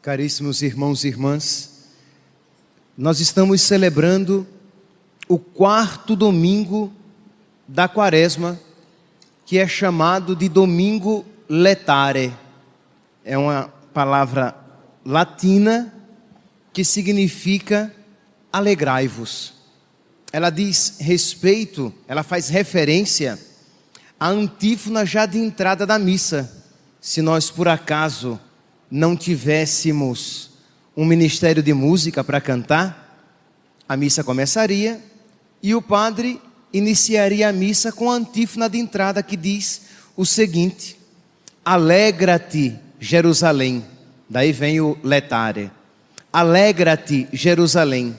Caríssimos irmãos e irmãs, nós estamos celebrando o 4º domingo da Quaresma, que é chamado de Domingo Letare. É uma palavra latina que significa alegrai-vos. Ela diz respeito, ela faz referência à antífona já de entrada da missa. Se nós por acaso não tivéssemos um ministério de música para cantar, a missa começaria e o padre iniciaria a missa com a antífona de entrada que diz o seguinte: alegra-te, Jerusalém. Daí vem o letare. Alegra-te, Jerusalém.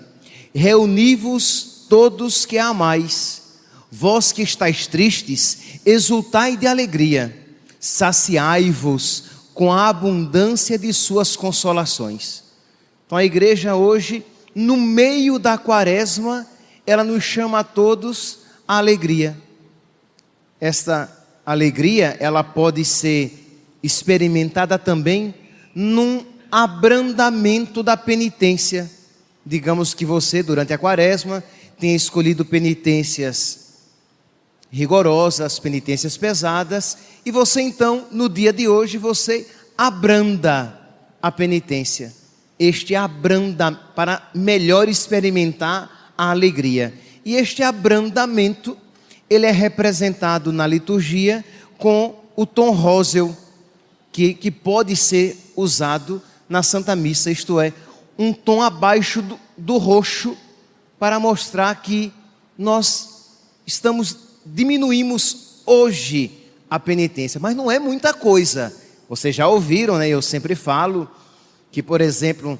Reuni-vos todos que a amais. Vós que estáis tristes, exultai de alegria. Saciai-vos com a abundância de suas consolações. Então a igreja hoje, no meio da Quaresma, ela nos chama a todos à alegria. Esta alegria, ela pode ser experimentada também num abrandamento da penitência. Digamos que você, durante a Quaresma, tenha escolhido penitências rigorosas, penitências pesadas, e você então, no dia de hoje, você abranda a penitência. Este abranda para melhor experimentar a alegria. E este abrandamento, ele é representado na liturgia com o tom róseo, que pode ser usado na Santa Missa, isto é, um tom abaixo do roxo, para mostrar que nós diminuímos hoje a penitência, mas não é muita coisa. Vocês já ouviram, né? Eu sempre falo que, por exemplo,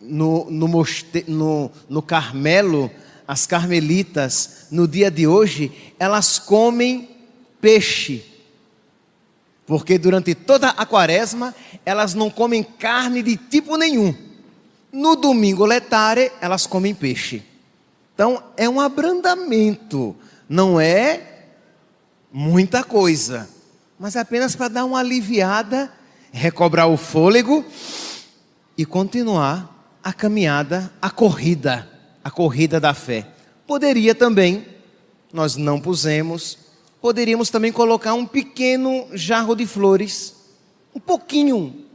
no Carmelo, as carmelitas, no dia de hoje, elas comem peixe, porque durante toda a Quaresma, elas não comem carne de tipo nenhum. No domingo letare, elas comem peixe. Então, é um abrandamento, não é muita coisa, mas apenas para dar uma aliviada, recobrar o fôlego e continuar a caminhada, a corrida da fé. Poderia também, nós não pusemos, poderíamos também colocar um pequeno jarro de flores, um pouquinho,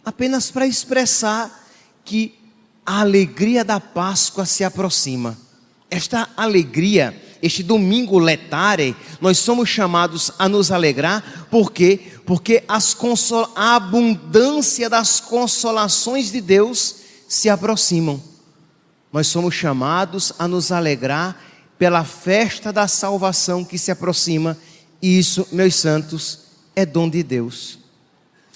apenas para expressar que a alegria da Páscoa se aproxima. Esta alegria, este domingo letare, nós somos chamados a nos alegrar, por quê? Porque a abundância das consolações de Deus se aproximam. Nós somos chamados a nos alegrar pela festa da salvação que se aproxima, e isso, meus santos, é dom de Deus.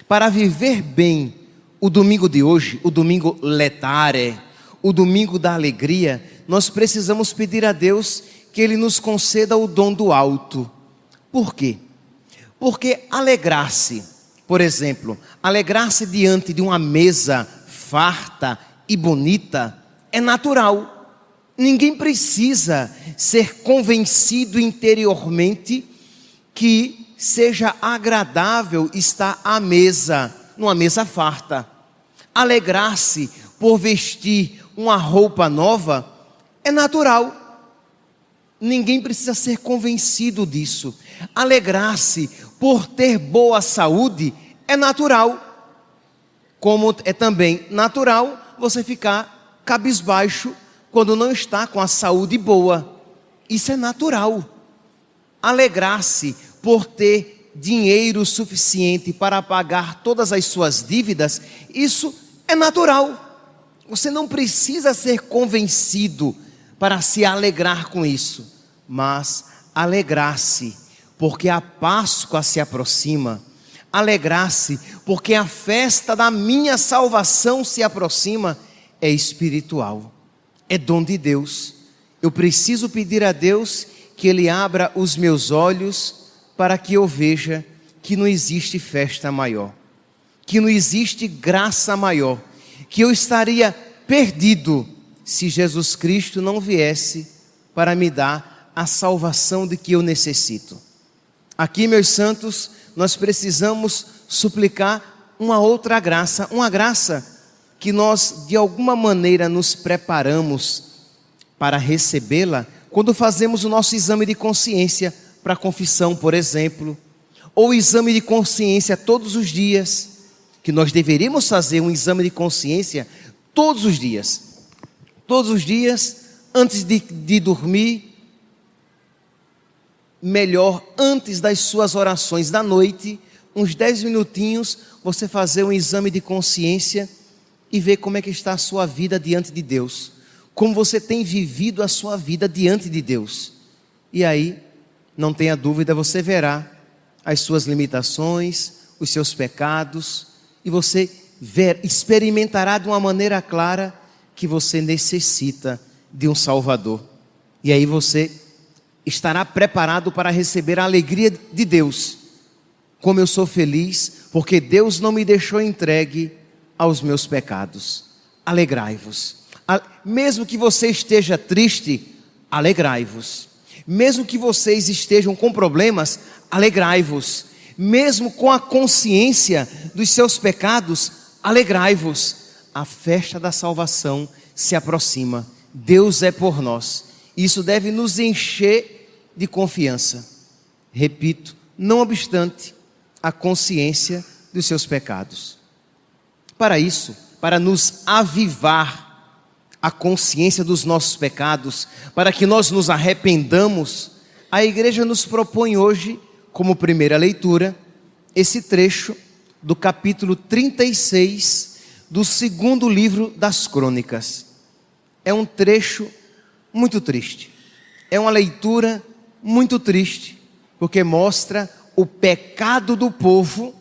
Para viver bem o domingo de hoje, o domingo letare, o domingo da alegria, nós precisamos pedir a Deus que Ele nos conceda o dom do alto. Por quê? Porque alegrar-se, por exemplo, alegrar-se diante de uma mesa farta e bonita é natural. Ninguém precisa ser convencido interiormente que seja agradável estar à mesa, numa mesa farta. Alegrar-se por vestir uma roupa nova é natural. Ninguém precisa ser convencido disso. Alegrar-se por ter boa saúde é natural. Como é também natural você ficar cabisbaixo quando não está com a saúde boa. Isso é natural. Alegrar-se por ter dinheiro suficiente para pagar todas as suas dívidas, isso é natural. Você não precisa ser convencido para se alegrar com isso, mas alegrar-se porque a Páscoa se aproxima, alegrar-se porque a festa da minha salvação se aproxima, é espiritual, é dom de Deus. Eu preciso pedir a Deus que Ele abra os meus olhos para que eu veja que não existe festa maior, que não existe graça maior, que eu estaria perdido se Jesus Cristo não viesse para me dar a salvação de que eu necessito. Aqui, meus santos, nós precisamos suplicar uma outra graça, uma graça que nós de alguma maneira nos preparamos para recebê-la quando fazemos o nosso exame de consciência para a confissão, por exemplo, ou exame de consciência todos os dias, que nós deveríamos fazer um exame de consciência todos os dias, antes de dormir, melhor, antes das suas orações da noite, uns 10 minutinhos, você fazer um exame de consciência e ver como é que está a sua vida diante de Deus, como você tem vivido a sua vida diante de Deus. E aí, não tenha dúvida, você verá as suas limitações, os seus pecados, e você experimentará de uma maneira clara que você necessita de um Salvador. E aí você estará preparado para receber a alegria de Deus. Como eu sou feliz, porque Deus não me deixou entregue aos meus pecados. Alegrai-vos. Mesmo que você esteja triste, alegrai-vos. Mesmo que vocês estejam com problemas, alegrai-vos. Mesmo com a consciência dos seus pecados, alegrai-vos. A festa da salvação se aproxima. Deus é por nós. Isso deve nos encher de confiança. Repito, não obstante a consciência dos seus pecados. Para isso, para nos avivar a consciência dos nossos pecados, para que nós nos arrependamos, a igreja nos propõe hoje, como primeira leitura, esse trecho do capítulo 36 do segundo livro das Crônicas. É um trecho muito triste, é uma leitura muito triste, porque mostra o pecado do povo,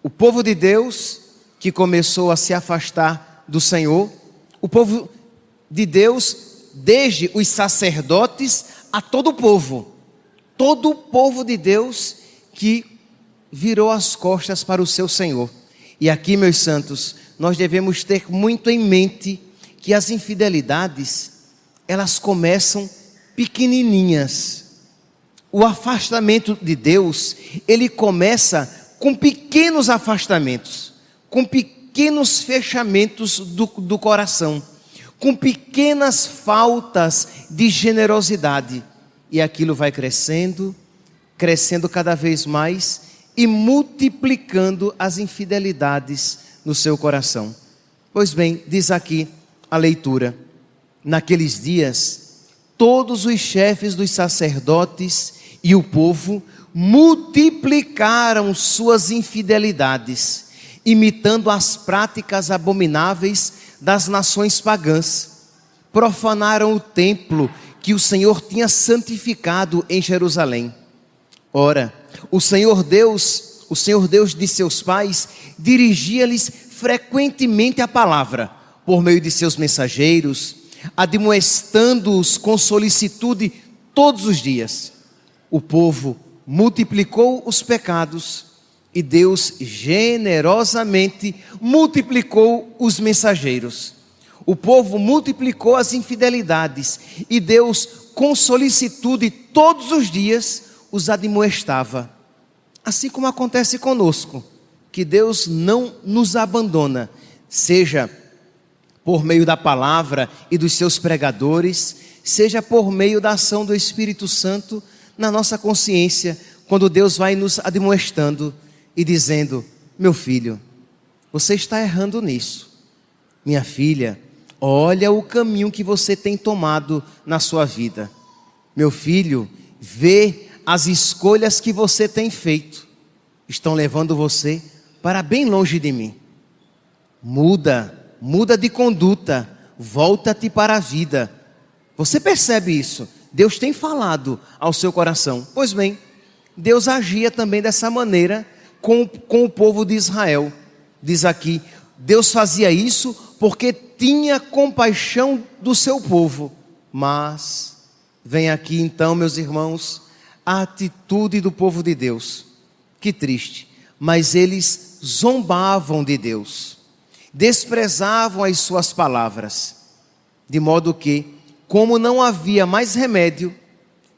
o povo de Deus que começou a se afastar do Senhor, o povo de Deus, desde os sacerdotes a todo o povo de Deus que virou as costas para o seu Senhor. E aqui, meus santos, nós devemos ter muito em mente que as infidelidades, elas começam pequenininhas. O afastamento de Deus, ele começa com pequenos afastamentos, com pequenos fechamentos do coração, com pequenas faltas de generosidade. E aquilo vai crescendo cada vez mais e multiplicando as infidelidades no seu coração. Pois bem, diz aqui a leitura: naqueles dias, todos os chefes dos sacerdotes e o povo multiplicaram suas infidelidades, imitando as práticas abomináveis das nações pagãs. Profanaram o templo que o Senhor tinha santificado em Jerusalém. Ora, o Senhor Deus de seus pais, dirigia-lhes frequentemente a palavra, por meio de seus mensageiros, admoestando-os com solicitude todos os dias. O povo multiplicou os pecados e Deus generosamente multiplicou os mensageiros. O povo multiplicou as infidelidades e Deus, com solicitude todos os dias, os admoestava. Assim como acontece conosco, que Deus não nos abandona, seja por meio da palavra e dos seus pregadores, seja por meio da ação do Espírito Santo na nossa consciência, quando Deus vai nos admoestando e dizendo: meu filho, você está errando nisso. Minha filha, olha o caminho que você tem tomado na sua vida. Meu filho, vê as escolhas que você tem feito, estão levando você para bem longe de mim. Muda de conduta, volta-te para a vida. Você percebe isso? Deus tem falado ao seu coração. Pois bem, Deus agia também dessa maneira com o povo de Israel. Diz aqui, Deus fazia isso porque tinha compaixão do seu povo. Mas, vem aqui então, meus irmãos, a atitude do povo de Deus. Que triste, mas eles zombavam de Deus, desprezavam as suas palavras, de modo que, como não havia mais remédio,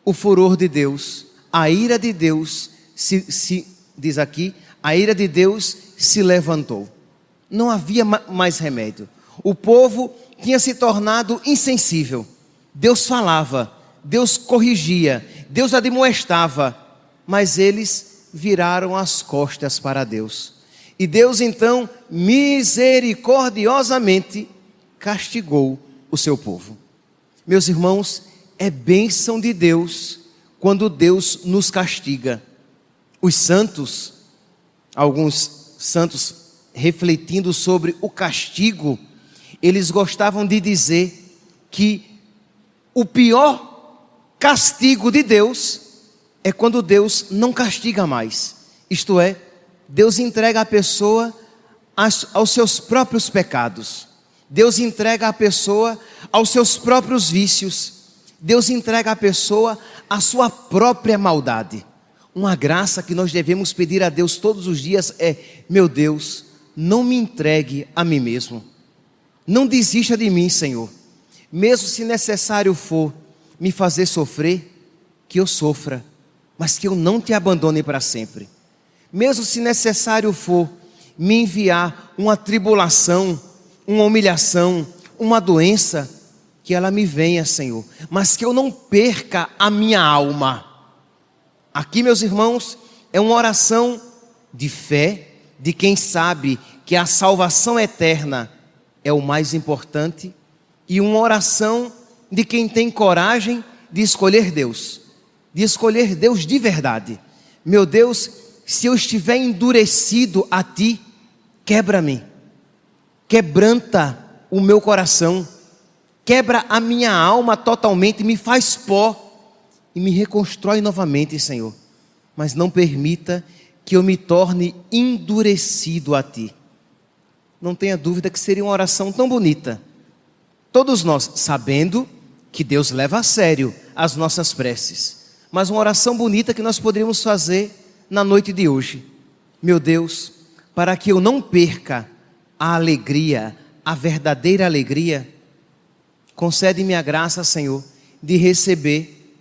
o furor de Deus, a ira de Deus, diz aqui, a ira de Deus se levantou. Não havia mais remédio. O povo tinha se tornado insensível. Deus falava, Deus corrigia, Deus admoestava, mas eles viraram as costas para Deus. E Deus então, misericordiosamente, castigou o seu povo. Meus irmãos, é bênção de Deus quando Deus nos castiga. Os santos, alguns santos refletindo sobre o castigo, eles gostavam de dizer que o pior castigo de Deus é quando Deus não castiga mais. Isto é, Deus entrega a pessoa aos seus próprios pecados. Deus entrega a pessoa aos seus próprios vícios. Deus entrega a pessoa à sua própria maldade. Uma graça que nós devemos pedir a Deus todos os dias é: meu Deus, não me entregue a mim mesmo. Não desista de mim, Senhor. Mesmo se necessário for me fazer sofrer, que eu sofra, mas que eu não te abandone para sempre. Mesmo se necessário for me enviar uma tribulação, uma humilhação, uma doença, que ela me venha, Senhor, mas que eu não perca a minha alma. Aqui, meus irmãos, é uma oração de fé, de quem sabe que a salvação eterna é o mais importante, e uma oração de quem tem coragem de escolher Deus de verdade. Meu Deus, se eu estiver endurecido a Ti, quebra-me, quebranta o meu coração, quebra a minha alma totalmente, me faz pó e me reconstrói novamente, Senhor. Mas não permita que eu me torne endurecido a Ti. Não tenha dúvida que seria uma oração tão bonita. Todos nós, sabendo que Deus leva a sério as nossas preces, mas uma oração bonita que nós poderíamos fazer na noite de hoje. Meu Deus, para que eu não perca a alegria, a verdadeira alegria, concede-me a graça, Senhor, de receber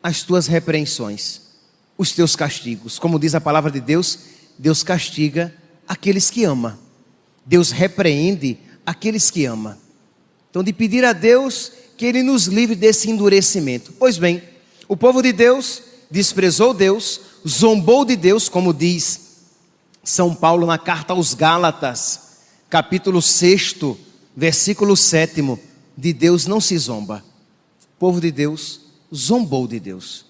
as Tuas repreensões, os Teus castigos. Como diz a palavra de Deus, Deus castiga aqueles que ama. Deus repreende aqueles que ama. Então, de pedir a Deus que Ele nos livre desse endurecimento. Pois bem, o povo de Deus desprezou Deus, zombou de Deus, como diz São Paulo na carta aos Gálatas, capítulo 6, versículo 7, de Deus não se zomba. O povo de Deus zombou de Deus.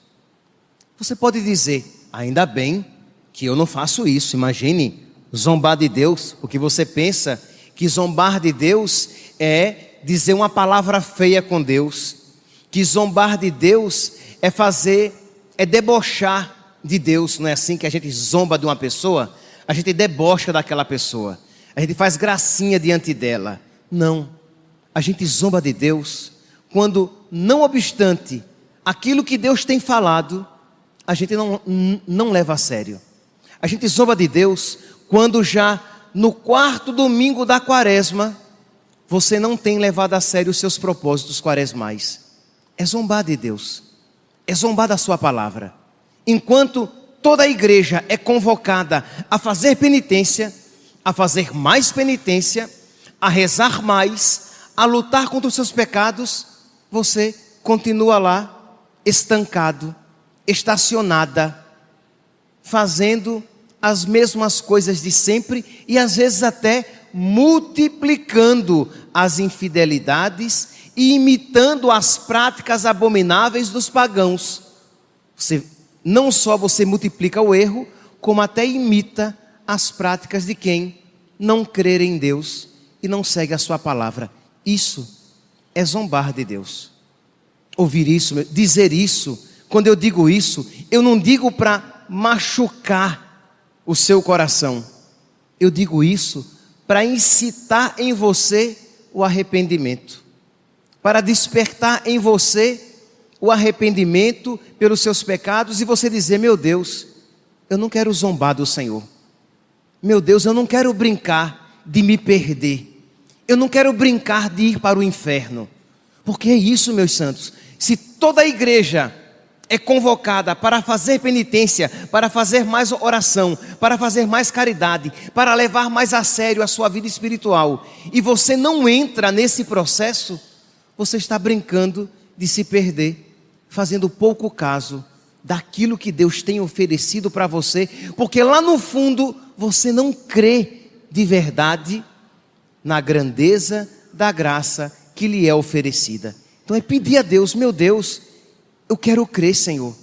Você pode dizer: ainda bem que eu não faço isso. Imagine zombar de Deus, porque você pensa que zombar de Deus é dizer uma palavra feia com Deus, que zombar de Deus é debochar de Deus. Não é assim que a gente zomba de uma pessoa? A gente debocha daquela pessoa, a gente faz gracinha diante dela. Não, a gente zomba de Deus quando, não obstante aquilo que Deus tem falado, a gente não leva a sério. A gente zomba de Deus quando já no quarto domingo da quaresma, você não tem levado a sério os seus propósitos quaresmais. É zombar de Deus, é zombar da sua palavra. Enquanto toda a igreja é convocada a fazer penitência, a fazer mais penitência, a rezar mais, a lutar contra os seus pecados, você continua lá, estancado, estacionada, fazendo as mesmas coisas de sempre e às vezes até multiplicando as infidelidades e imitando as práticas abomináveis dos pagãos. Não só você multiplica o erro, como até imita as práticas de quem não crê em Deus e não segue a sua palavra. Isso é zombar de Deus. Ouvir isso, dizer isso, quando eu digo isso, eu não digo para machucar o seu coração. Eu digo isso para incitar em você o arrependimento, para despertar em você o arrependimento pelos seus pecados e você dizer: meu Deus, eu não quero zombar do Senhor. Meu Deus, eu não quero brincar de me perder. Eu não quero brincar de ir para o inferno. Porque é isso, meus santos. Se toda a igreja é convocada para fazer penitência, para fazer mais oração, para fazer mais caridade, para levar mais a sério a sua vida espiritual, e você não entra nesse processo, você está brincando de se perder, fazendo pouco caso daquilo que Deus tem oferecido para você, porque lá no fundo você não crê de verdade na grandeza da graça que lhe é oferecida. Então é pedir a Deus: meu Deus, eu quero crer, Senhor.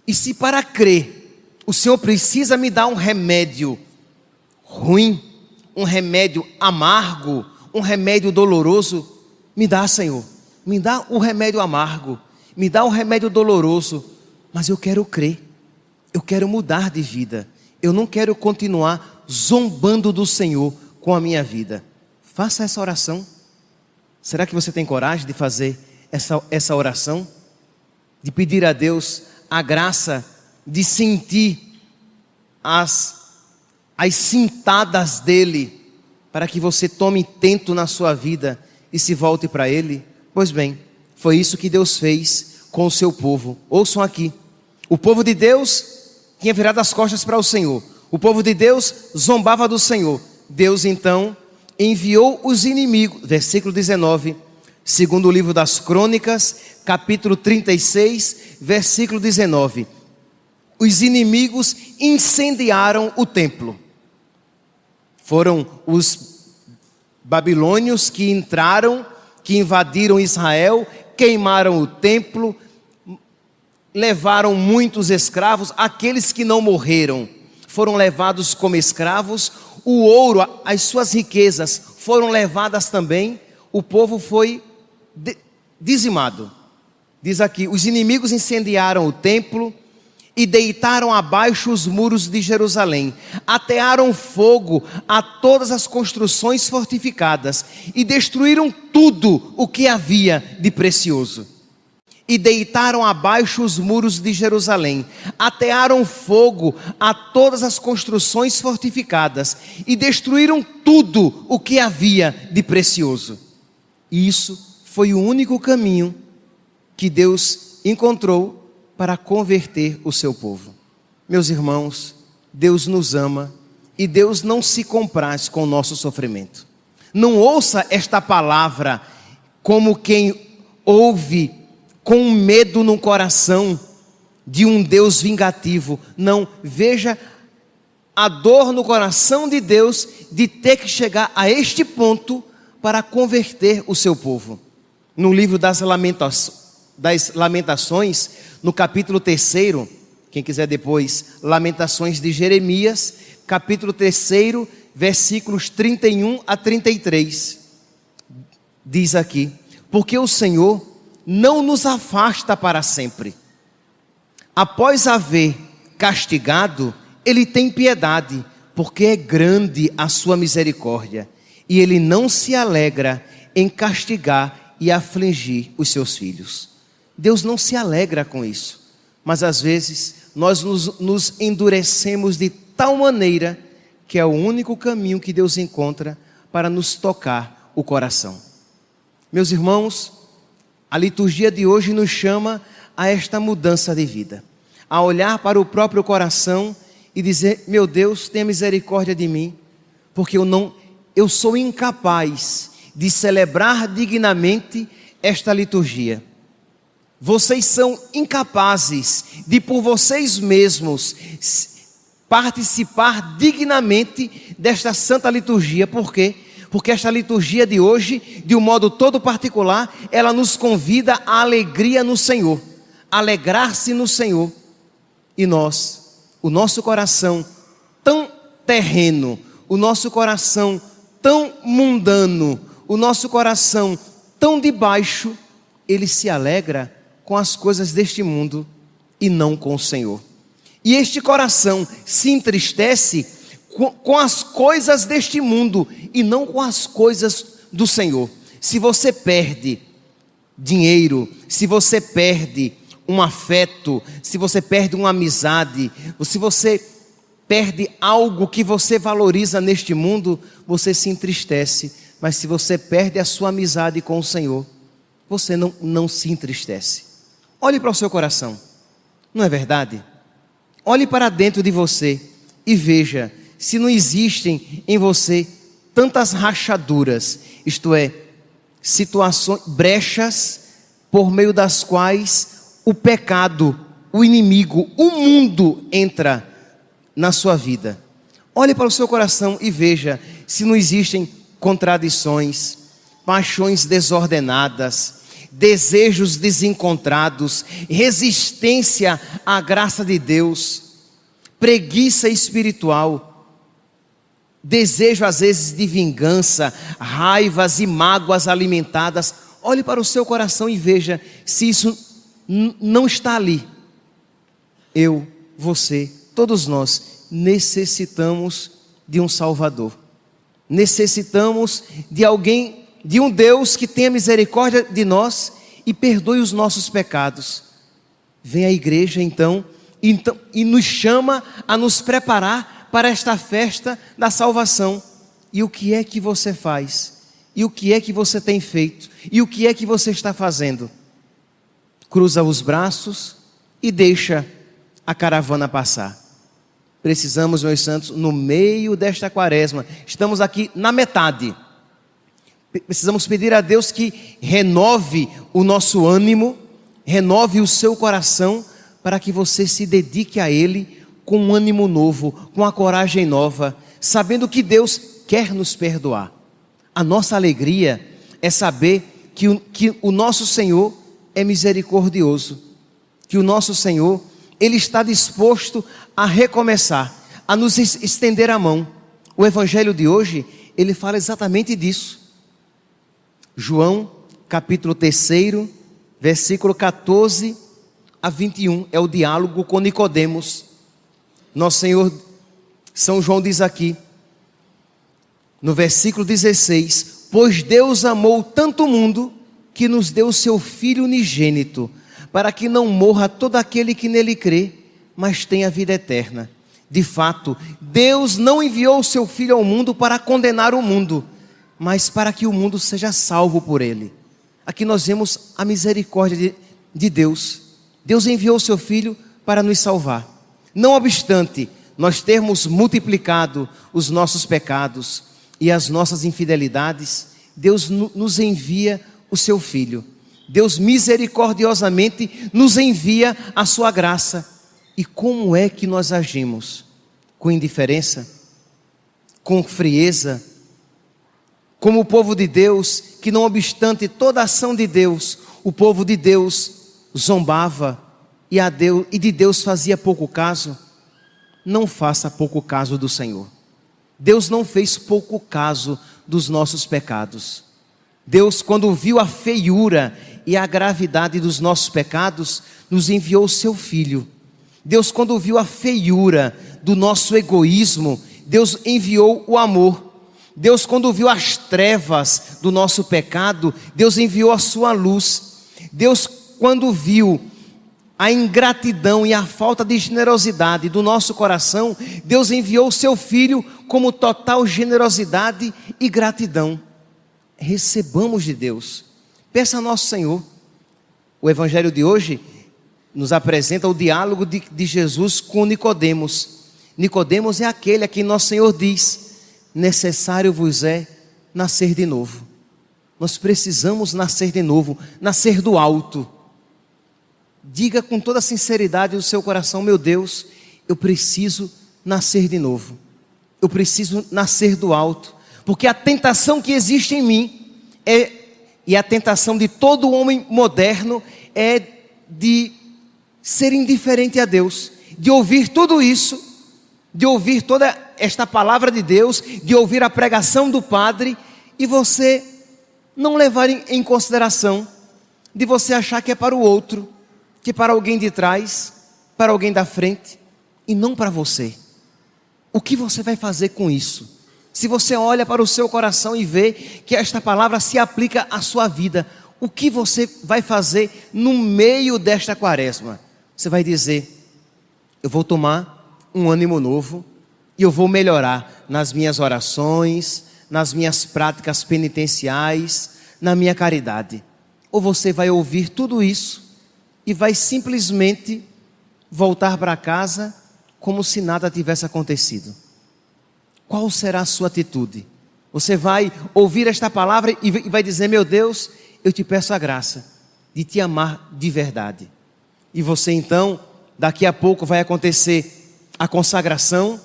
E se para crer o Senhor precisa me dar um remédio ruim, um remédio amargo, um remédio doloroso, me dá, Senhor. Me dá o remédio amargo, me dá o remédio doloroso, mas eu quero crer. Eu quero mudar de vida. Eu não quero continuar zombando do Senhor com a minha vida. Faça essa oração. Será que você tem coragem de fazer essa oração? De pedir a Deus a graça de sentir as cintadas dEle, para que você tome tento na sua vida e se volte para Ele? Pois bem, foi isso que Deus fez com o seu povo. Ouçam aqui: o povo de Deus tinha virado as costas para o Senhor, o povo de Deus zombava do Senhor. Deus então enviou os inimigos, versículo 19, segundo o livro das Crônicas, capítulo 36, versículo 19. Os inimigos incendiaram o templo. Foram os babilônios que entraram, que invadiram Israel, queimaram o templo, levaram muitos escravos. Aqueles que não morreram foram levados como escravos. O ouro, as suas riquezas foram levadas também. O povo foi dizimado. Diz aqui: os inimigos incendiaram o templo e deitaram abaixo os muros de Jerusalém, atearam fogo a todas as construções fortificadas e destruíram tudo o que havia de precioso. E deitaram abaixo os muros de Jerusalém, atearam fogo a todas as construções fortificadas e destruíram tudo o que havia de precioso. E isso foi o único caminho que Deus encontrou para converter o seu povo. Meus irmãos, Deus nos ama e Deus não se compraz com o nosso sofrimento. Não ouça esta palavra como quem ouve com medo no coração de um Deus vingativo. Não, veja a dor no coração de Deus de ter que chegar a este ponto para converter o seu povo. No livro das Lamentações, no capítulo 3, quem quiser depois, Lamentações de Jeremias, capítulo 3, versículos 31 a 33, diz aqui: porque o Senhor não nos afasta para sempre. Após haver castigado, Ele tem piedade, porque é grande a sua misericórdia, e Ele não se alegra em castigar e afligir os seus filhos. Deus não se alegra com isso, mas às vezes nós nos endurecemos de tal maneira que é o único caminho que Deus encontra para nos tocar o coração. Meus irmãos, a liturgia de hoje nos chama a esta mudança de vida, a olhar para o próprio coração e dizer: meu Deus, tenha misericórdia de mim, porque eu sou incapaz de celebrar dignamente esta liturgia. Vocês são incapazes de por vocês mesmos participar dignamente desta santa liturgia. Por quê? Porque esta liturgia de hoje, de um modo todo particular, ela nos convida à alegria no Senhor, alegrar-se no Senhor. E nós, o nosso coração tão terreno, o nosso coração tão mundano, o nosso coração tão de baixo, ele se alegra com as coisas deste mundo e não com o Senhor. E este coração se entristece com as coisas deste mundo e não com as coisas do Senhor. Se você perde dinheiro, se você perde um afeto, se você perde uma amizade, se você perde algo que você valoriza neste mundo, você se entristece. Mas se você perde a sua amizade com o Senhor, você não se entristece. Olhe para o seu coração. Não é verdade? Olhe para dentro de você e veja se não existem em você tantas rachaduras, isto é, situações, brechas por meio das quais o pecado, o inimigo, o mundo entra na sua vida. Olhe para o seu coração e veja se não existem contradições, paixões desordenadas, desejos desencontrados, resistência à graça de Deus, preguiça espiritual, desejo às vezes de vingança, raivas e mágoas alimentadas. Olhe para o seu coração e veja se isso não está ali. Eu, você, todos nós necessitamos de um Salvador. Necessitamos de alguém, de um Deus que tenha misericórdia de nós e perdoe os nossos pecados. Vem à igreja então e nos chama a nos preparar para esta festa da salvação. E o que é que você faz? E o que é que você tem feito? E o que é que você está fazendo? Cruza os braços e deixa a caravana passar. Precisamos, meus santos, no meio desta quaresma, estamos aqui na metade. Precisamos pedir a Deus que renove o nosso ânimo, renove o seu coração, para que você se dedique a Ele com um ânimo novo, com a coragem nova, sabendo que Deus quer nos perdoar. A nossa alegria é saber que o nosso Senhor é misericordioso, que o nosso Senhor, Ele está disposto a recomeçar, a nos estender a mão. O Evangelho de hoje, ele fala exatamente disso. João, capítulo 3, versículo 14 a 21, é o diálogo com Nicodemos. Nosso Senhor, São João diz aqui, no versículo 16, pois Deus amou tanto o mundo, que nos deu o seu Filho unigênito, para que não morra todo aquele que nele crê, mas tenha vida eterna. De fato, Deus não enviou o seu Filho ao mundo para condenar o mundo, mas para que o mundo seja salvo por ele. Aqui nós vemos a misericórdia de Deus. Deus enviou o seu Filho para nos salvar. Não obstante nós termos multiplicado os nossos pecados e as nossas infidelidades, Deus nos envia o seu Filho. Deus misericordiosamente nos envia a sua graça. E como é que nós agimos? Com indiferença? Com frieza? Como o povo de Deus, que não obstante toda a ação de Deus, o povo de Deus zombava e de Deus fazia pouco caso? Não faça pouco caso do Senhor. Deus não fez pouco caso dos nossos pecados. Deus, quando viu a feiura e a gravidade dos nossos pecados, nos enviou o seu Filho. Deus, quando viu a feiura do nosso egoísmo, Deus enviou o amor. Deus, quando viu as trevas do nosso pecado, Deus enviou a sua luz. Deus, quando viu a ingratidão e a falta de generosidade do nosso coração, Deus enviou o seu Filho como total generosidade e gratidão. Recebamos de Deus. Peça a nosso Senhor. O Evangelho de hoje nos apresenta o diálogo de Jesus com Nicodemos. Nicodemos é aquele a quem nosso Senhor diz: necessário vos é nascer de novo. Nós precisamos nascer de novo, nascer do alto. Diga com toda a sinceridade do seu coração: meu Deus, eu preciso nascer de novo. Eu preciso nascer do alto, porque a tentação que existe em mim e a tentação de todo homem moderno é de ser indiferente a Deus, de ouvir tudo isso, de ouvir toda esta palavra de Deus, de ouvir a pregação do padre, e você não levar em consideração, de você achar que é para o outro, que é para alguém de trás, para alguém da frente, e não para você. O que você vai fazer com isso? Se você olha para o seu coração e vê que esta palavra se aplica à sua vida, o que você vai fazer no meio desta quaresma? Você vai dizer: eu vou tomar um ânimo novo e eu vou melhorar nas minhas orações, nas minhas práticas penitenciais, na minha caridade. Ou você vai ouvir tudo isso e vai simplesmente voltar para casa como se nada tivesse acontecido. Qual será a sua atitude? Você vai ouvir esta palavra e vai dizer: meu Deus, eu te peço a graça de te amar de verdade. E você então, daqui a pouco vai acontecer a consagração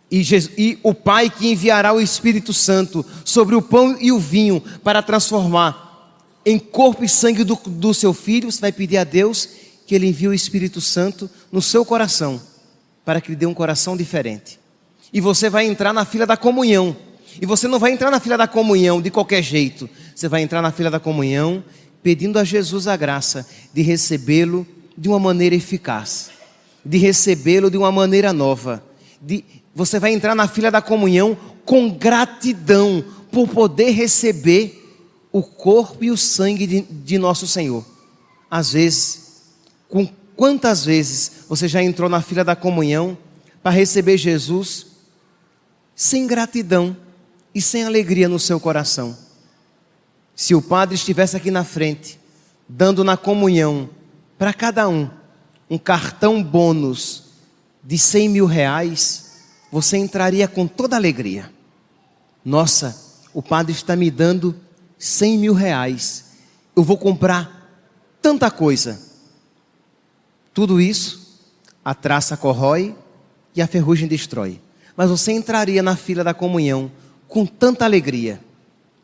e o Pai que enviará o Espírito Santo sobre o pão e o vinho para transformar em corpo e sangue do seu filho. Você vai pedir a Deus que Ele envie o Espírito Santo no seu coração, para que lhe dê um coração diferente. E você vai entrar na fila da comunhão. E você não vai entrar na fila da comunhão de qualquer jeito. Você vai entrar na fila da comunhão pedindo a Jesus a graça de recebê-lo de uma maneira eficaz, de recebê-lo de uma maneira nova. Você vai entrar na fila da comunhão com gratidão por poder receber o corpo e o sangue de nosso Senhor. Às vezes, quantas vezes você já entrou na fila da comunhão para receber Jesus sem gratidão e sem alegria no seu coração? Se o padre estivesse aqui na frente, dando na comunhão para cada um cartão bônus de 100 mil reais, você entraria com toda alegria. Nossa, o padre está me dando 100 mil reais, eu vou comprar tanta coisa. Tudo isso, a traça corrói e a ferrugem destrói. Mas você entraria na fila da comunhão com tanta alegria.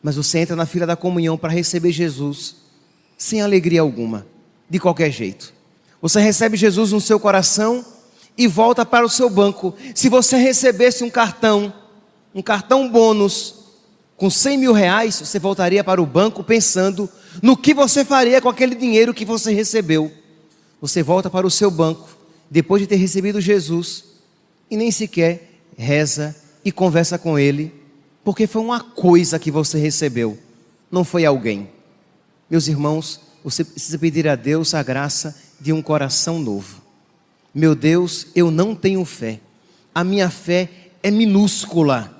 Mas você entra na fila da comunhão para receber Jesus sem alegria alguma, de qualquer jeito. Você recebe Jesus no seu coração e volta para o seu banco. Se você recebesse um cartão bônus com 100 mil reais, você voltaria para o banco pensando no que você faria com aquele dinheiro que você recebeu. Você volta para o seu banco, depois de ter recebido Jesus, e nem sequer reza e conversa com Ele, porque foi uma coisa que você recebeu, não foi alguém. Meus irmãos, você precisa pedir a Deus a graça de um coração novo. Meu Deus, eu não tenho fé, a minha fé é minúscula.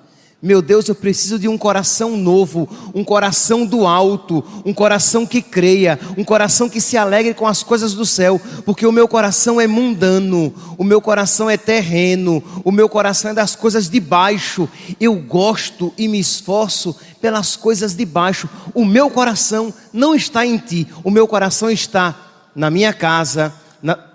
Meu Deus, eu preciso de um coração novo, um coração do alto, um coração que creia, um coração que se alegre com as coisas do céu, porque o meu coração é mundano, o meu coração é terreno, o meu coração é das coisas de baixo. Eu gosto e me esforço pelas coisas de baixo. O meu coração não está em ti, o meu coração está na minha casa,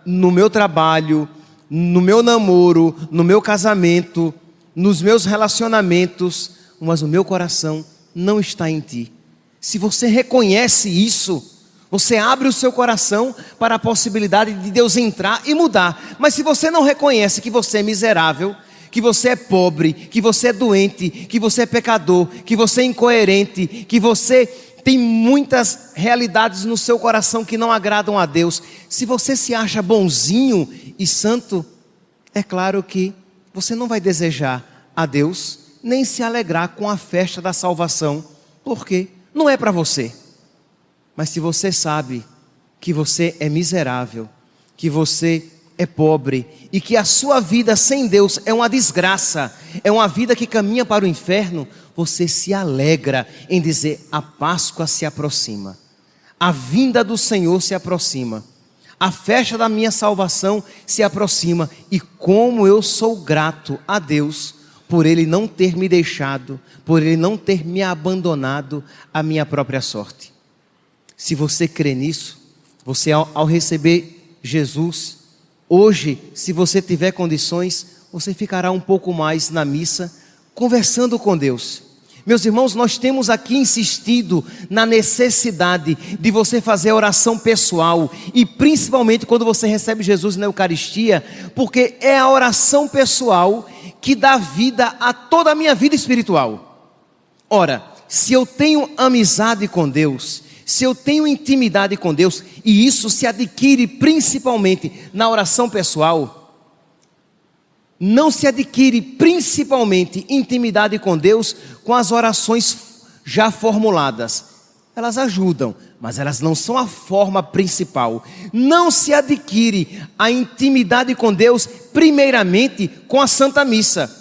no meu trabalho, no meu namoro, no meu casamento, nos meus relacionamentos, mas o meu coração não está em ti. Se você reconhece isso, você abre o seu coração para a possibilidade de Deus entrar e mudar. Mas se você não reconhece que você é miserável, que você é pobre, que você é doente, que você é pecador, que você é incoerente, que você tem muitas realidades no seu coração que não agradam a Deus, se você se acha bonzinho e santo, é claro que você não vai desejar a Deus, nem se alegrar com a festa da salvação, porque não é para você. Mas se você sabe que você é miserável, que você é pobre e que a sua vida sem Deus é uma desgraça, é uma vida que caminha para o inferno, você se alegra em dizer: a Páscoa se aproxima, a vinda do Senhor se aproxima, a festa da minha salvação se aproxima, e como eu sou grato a Deus por Ele não ter me deixado, por Ele não ter me abandonado à minha própria sorte. Se você crê nisso, você ao receber Jesus, hoje, se você tiver condições, você ficará um pouco mais na missa, conversando com Deus. Meus irmãos, nós temos aqui insistido na necessidade de você fazer a oração pessoal, e principalmente quando você recebe Jesus na Eucaristia, porque é a oração pessoal que dá vida a toda a minha vida espiritual. Ora, se eu tenho amizade com Deus, se eu tenho intimidade com Deus, e isso se adquire principalmente na oração pessoal, não se adquire principalmente intimidade com Deus com as orações já formuladas. Elas ajudam, mas elas não são a forma principal. Não se adquire a intimidade com Deus primeiramente com a Santa Missa.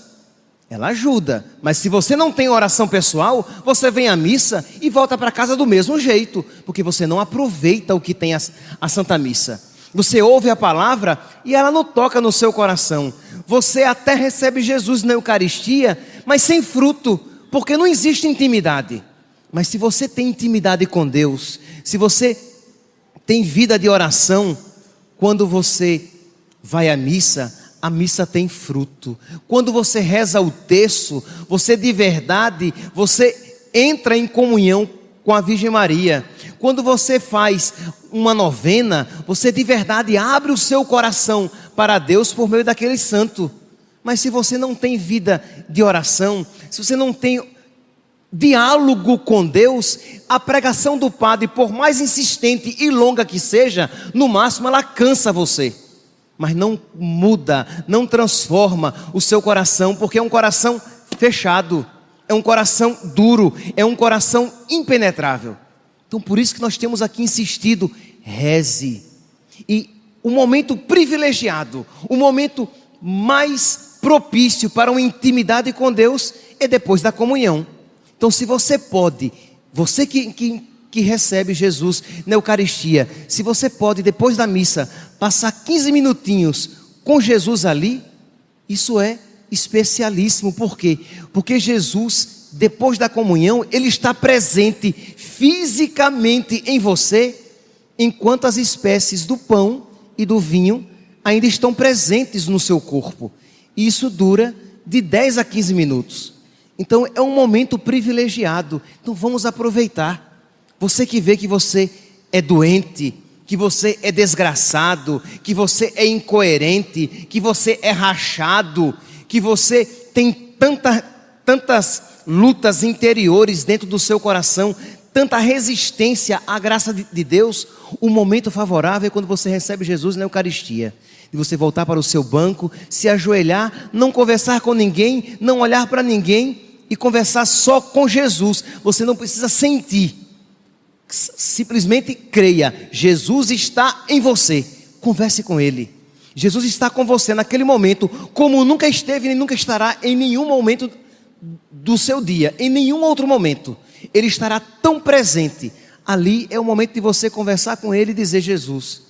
Ela ajuda, mas se você não tem oração pessoal, você vem à missa e volta para casa do mesmo jeito, porque você não aproveita o que tem a Santa Missa. Você ouve a palavra e ela não toca no seu coração. Você até recebe Jesus na Eucaristia, mas sem fruto, porque não existe intimidade. Mas se você tem intimidade com Deus, se você tem vida de oração, quando você vai à missa, a missa tem fruto. Quando você reza o terço, você de verdade, você entra em comunhão com a Virgem Maria. Quando você faz uma novena, você de verdade abre o seu coração para Deus por meio daquele santo. Mas se você não tem vida de oração, se você não tem diálogo com Deus, a pregação do padre, por mais insistente e longa que seja, no máximo ela cansa você, mas não muda, não transforma o seu coração, porque é um coração fechado, é um coração duro, é um coração impenetrável. Então por isso que nós temos aqui insistido, reze. E o momento privilegiado, o momento mais propício para uma intimidade com Deus é depois da comunhão. Então se você pode, você que recebe Jesus na Eucaristia, se você pode depois da missa passar 15 minutinhos com Jesus ali, isso é especialíssimo. Por quê? Porque Jesus, depois da comunhão, Ele está presente fisicamente em você, enquanto as espécies do pão e do vinho ainda estão presentes no seu corpo. E isso dura de 10 a 15 minutos. Então é um momento privilegiado. Então vamos aproveitar. Você que vê que você é doente, que você é desgraçado, que você é incoerente, que você é rachado, que você tem tantas lutas interiores dentro do seu coração, tanta resistência à graça de Deus, o momento favorável é quando você recebe Jesus na Eucaristia. De você voltar para o seu banco, se ajoelhar, não conversar com ninguém, não olhar para ninguém e conversar só com Jesus. Você não precisa sentir, simplesmente creia, Jesus está em você, converse com Ele. Jesus está com você naquele momento, como nunca esteve e nunca estará em nenhum momento do seu dia, em nenhum outro momento. Ele estará tão presente. Ali é o momento de você conversar com Ele e dizer: Jesus,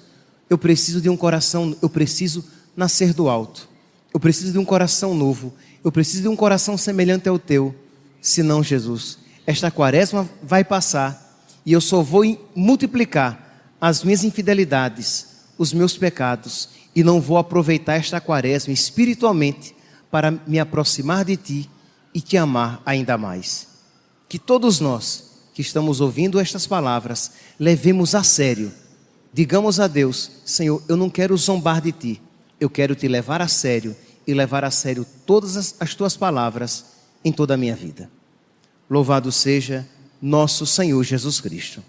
eu preciso de um coração, eu preciso nascer do alto, eu preciso de um coração novo, eu preciso de um coração semelhante ao teu. Senão, Jesus, esta quaresma vai passar e eu só vou multiplicar as minhas infidelidades, os meus pecados, e não vou aproveitar esta quaresma espiritualmente para me aproximar de Ti e Te amar ainda mais. Que todos nós que estamos ouvindo estas palavras levemos a sério. Digamos a Deus: Senhor, eu não quero zombar de Ti, eu quero Te levar a sério e levar a sério todas as Tuas palavras em toda a minha vida. Louvado seja nosso Senhor Jesus Cristo.